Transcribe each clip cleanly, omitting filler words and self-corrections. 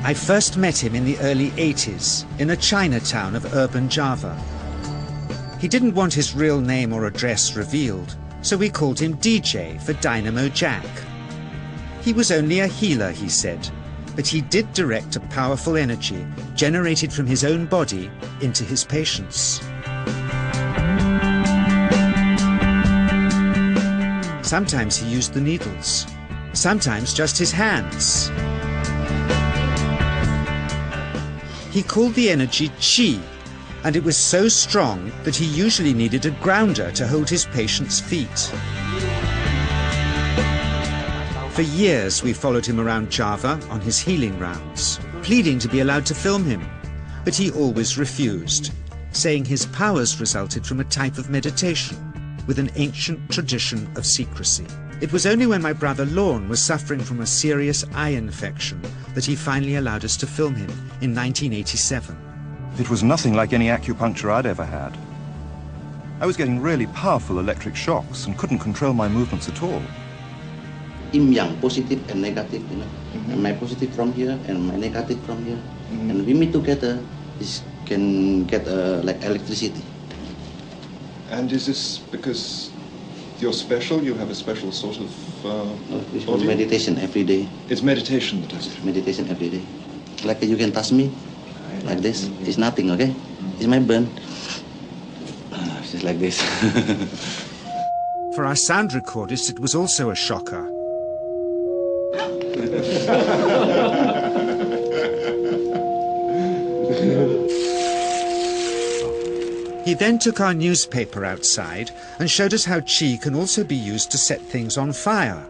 I first met him in the early 80s in a Chinatown of urban Java. He didn't want his real name or address revealed, so we called him DJ for Dynamo Jack. He was only a healer, he said, but he did direct a powerful energy generated from his own body into his patients. Sometimes he used the needles, sometimes just his hands. He called the energy Qi, and it was so strong that he usually needed a grounder to hold his patients' feet. For years we followed him around Java on his healing rounds, pleading to be allowed to film him, but he always refused, saying his powers resulted from a type of meditation with an ancient tradition of secrecy. It was only when my brother Lorne was suffering from a serious eye infection that he finally allowed us to film him in 1987. It was nothing like any acupuncture I'd ever had. I was getting really powerful electric shocks and couldn't control my movements at all. Yin yang, positive and negative, you know. And my positive from here and my negative from here. And we meet together, this can get like electricity. And is this because you're special? You have a special sort of it's meditation every day. It's meditation that does it? Meditation every day. Like you can touch me, like this. It's nothing, okay? It's my burn. Just like this. For our sound recordist, it was also a shocker. He then took our newspaper outside and showed us how Qi can also be used to set things on fire.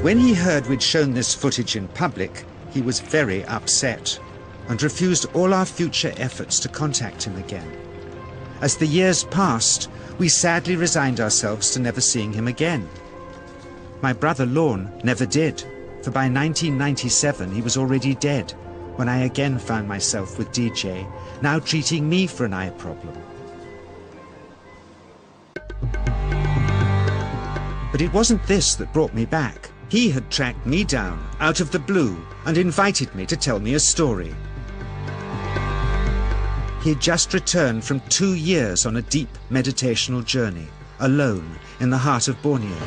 When he heard we'd shown this footage in public, he was very upset and refused all our future efforts to contact him again. As the years passed, we sadly resigned ourselves to never seeing him again. My brother Lorne never did, for by 1997 he was already dead, when I again found myself with DJ, now treating me for an eye problem. But it wasn't this that brought me back. He had tracked me down out of the blue and invited me to tell me a story. He had just returned from 2 years on a deep meditational journey, alone in the heart of Borneo.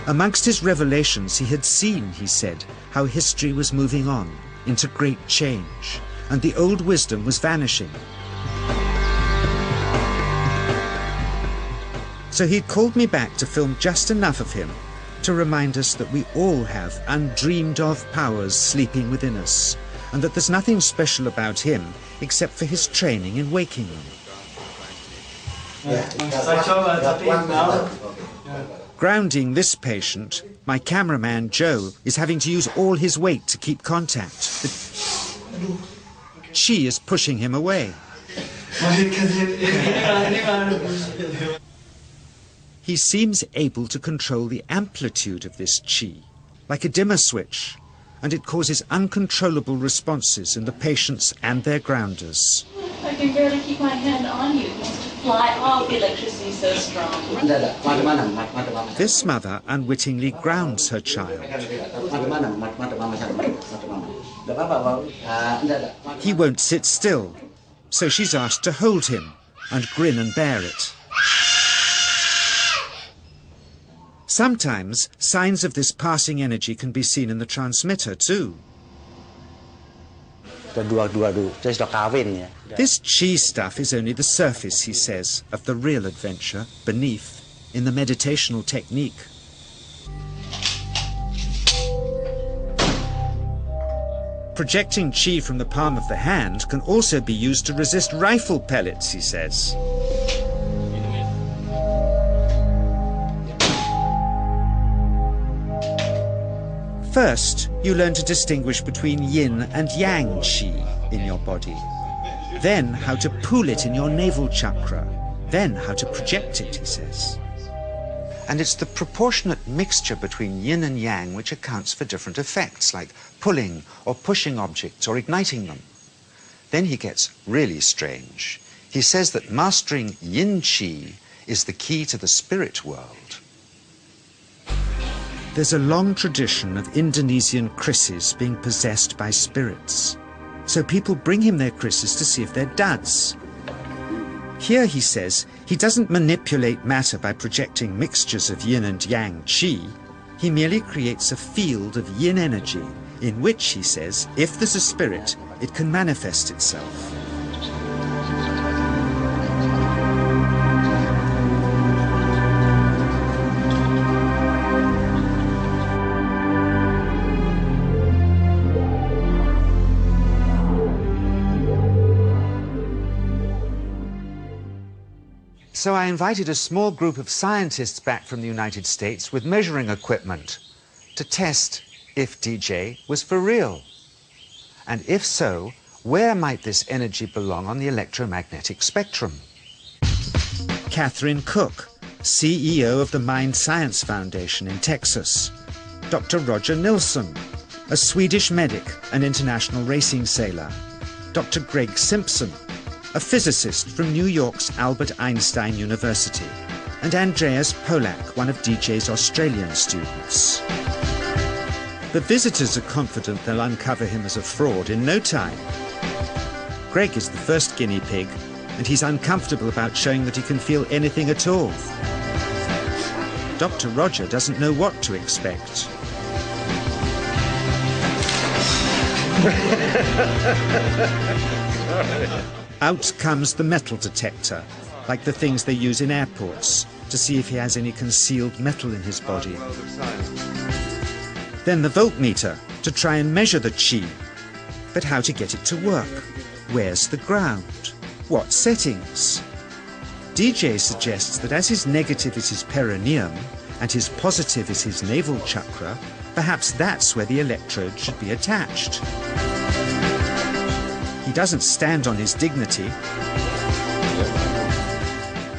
Amongst his revelations, he had seen, he said, how history was moving on into great change, and the old wisdom was vanishing. So he'd called me back to film just enough of him to remind us that we all have undreamed of powers sleeping within us, and that there's nothing special about him except for his training in waking them. Grounding this patient, my cameraman Joe is having to use all his weight to keep contact. But Qi is pushing him away. He seems able to control the amplitude of this Qi, like a dimmer switch, and it causes uncontrollable responses in the patients and their grounders. I can barely keep my hand on you. It wants to fly off. The electricity is so strong. This mother unwittingly grounds her child. He won't sit still, so she's asked to hold him and grin and bear it. Sometimes signs of this passing energy can be seen in the transmitter too. This Qi stuff is only the surface, he says, of the real adventure beneath, in the meditational technique. Projecting Qi from the palm of the hand can also be used to resist rifle pellets, he says. First, you learn to distinguish between yin and yang Qi in your body. Then how to pool it in your navel chakra. Then how to project it, he says. And it's the proportionate mixture between yin and yang which accounts for different effects, like pulling or pushing objects or igniting them. Then he gets really strange. He says that mastering yin qi is the key to the spirit world. There's a long tradition of Indonesian krisis being possessed by spirits. So people bring him their krisis to see if they're duds. Here, he says, he doesn't manipulate matter by projecting mixtures of yin and yang qi. He merely creates a field of yin energy in which, he says, if there's a spirit, it can manifest itself. So I invited a small group of scientists back from the United States with measuring equipment to test if DJ was for real. And if so, where might this energy belong on the electromagnetic spectrum? Catherine Cook, CEO of the Mind Science Foundation in Texas. Dr. Roger Nilsson, a Swedish medic and international racing sailor. Dr. Greg Simpson, a physicist from New York's Albert Einstein University, and Andreas Polak, one of DJ's Australian students. The visitors are confident they'll uncover him as a fraud in no time. Greg is the first guinea pig, and he's uncomfortable about showing that he can feel anything at all. Dr. Roger doesn't know what to expect. Out comes the metal detector, like the things they use in airports, to see if he has any concealed metal in his body. Then the voltmeter, to try and measure the qi. But how to get it to work? Where's the ground? What settings? DJ suggests that as his negative is his perineum, and his positive is his navel chakra, perhaps that's where the electrode should be attached. He doesn't stand on his dignity.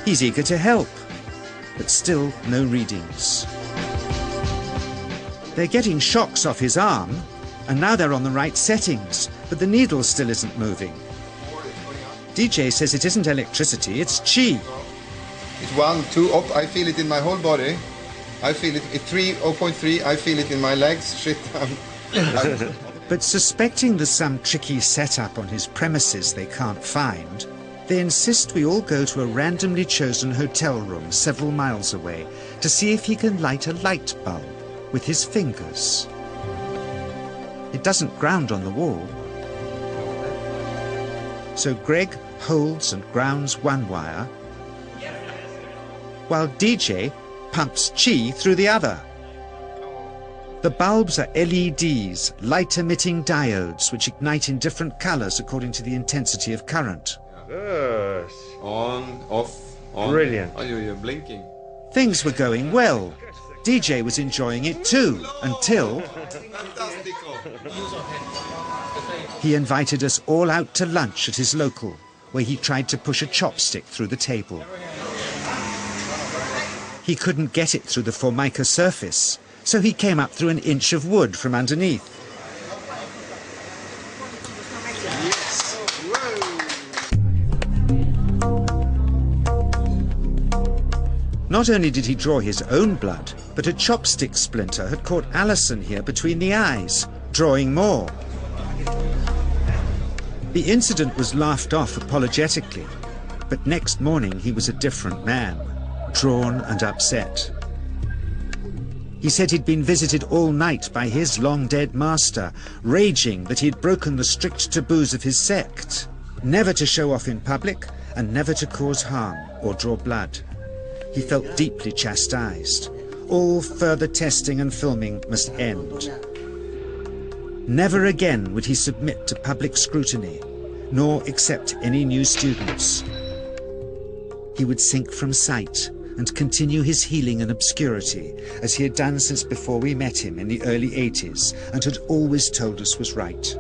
He's eager to help, but still no readings. They're getting shocks off his arm, and now they're on the right settings, but the needle still isn't moving. DJ says it isn't electricity, it's qi. It's 1, 2, up, I feel it in my whole body. I feel it at 3, 0.3, I feel it in my legs. Shit, But suspecting there's some tricky setup on his premises they can't find, they insist we all go to a randomly chosen hotel room several miles away to see if he can light a light bulb with his fingers. It doesn't ground on the wall. So Greg holds and grounds one wire, while DJ pumps qi through the other. The bulbs are LEDs, light-emitting diodes, which ignite in different colors according to the intensity of current. Good. on, off, on. Brilliant. Oh, you're blinking. Things were going well. DJ was enjoying it too, until he invited us all out to lunch at his local, where he tried to push a chopstick through the table. He couldn't get it through the formica surface, so he came up through an inch of wood from underneath. Not only did he draw his own blood, but a chopstick splinter had caught Alison here between the eyes, drawing more. The incident was laughed off apologetically, but next morning he was a different man, drawn and upset. He said he'd been visited all night by his long-dead master, raging that he'd broken the strict taboos of his sect, never to show off in public and never to cause harm or draw blood. He felt deeply chastised. All further testing and filming must end. Never again would he submit to public scrutiny, nor accept any new students. He would sink from sight and continue his healing in obscurity, as he had done since before we met him in the early 80s and had always told us was right.